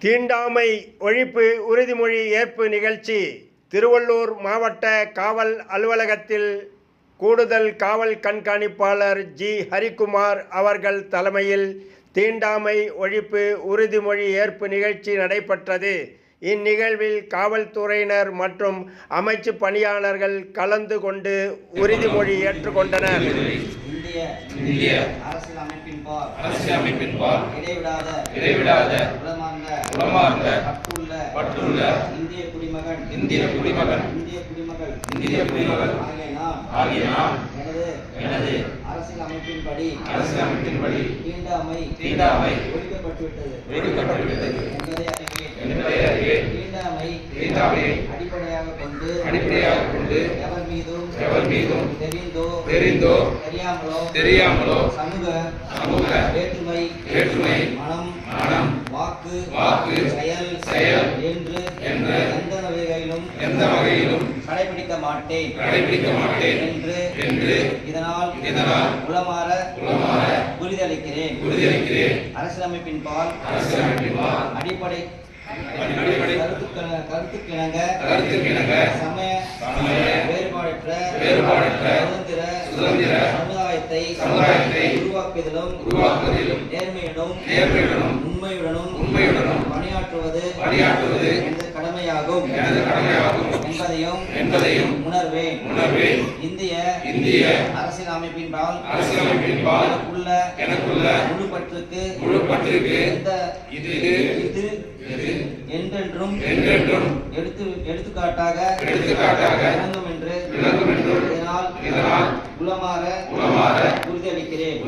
தீண்டாமை ஒழிப்பு உறுதிமொழி ஏற்பு நிகழ்ச்சி திருவள்ளூர் மாவட்ட காவல் அலுவலகத்தில் கூடுதல் காவல் கண்காணிப்பாளர் ஜி ஹரிக்குமார் அவர்கள் தலைமையில் தீண்டாமை ஒழிப்பு உறுதிமொழி ஏற்பு நிகழ்ச்சி நடைபெற்றது. இந்நிகழ்வில் காவல்துறையினர் மற்றும் அமைச்சு பணியாளர்கள் கலந்து கொண்டு உறுதிமொழி ஏற்றுக்கொண்டனர். இந்திய அரசியலமைப்பின்பால் இடைவிடாத உளமார்ந்த பற்றுள்ள இந்திய குடிமகன் ஆகிய நான் எனது அரசியலமைப்பின்படி தீண்டாமை ஒழிக்கப்பட்டுவிட்டது என்பதை அறிவேன். தீண்டாமையை அடிப்படையாக கொண்டு எவர் மீதும் தெரிந்தோ தெரியாமலோ சமூக வேற்றுமை மனம் வாக்கு செயல் என்று எந்த வகையிலும் கடைபிடிக்க மாட்டேன் என்று இதனால் உளமாற உறுதியளிக்கிறேன். அரசியலமைப்பின்பால் அடிப்படை கருத்துக்கிணங்க சமய வேறுபாடற்ற சுதந்திர சமுதாயத்தை உருவாக்குவதிலும் நேர்மையுடனும் உண்மையுடனும் பணியாற்றுவது எனது கடமையாகும் என்பதையும் உணர்வேன். இந்திய அரசியலமைப்பின்பால் எனக்குள்ள முழு பற்றுக்கு இது என்றென்றும் எடுத்துக்காட்டாக விளங்கும் என்று இதனால் உளமாற உறுதியளிக்கிறேன்.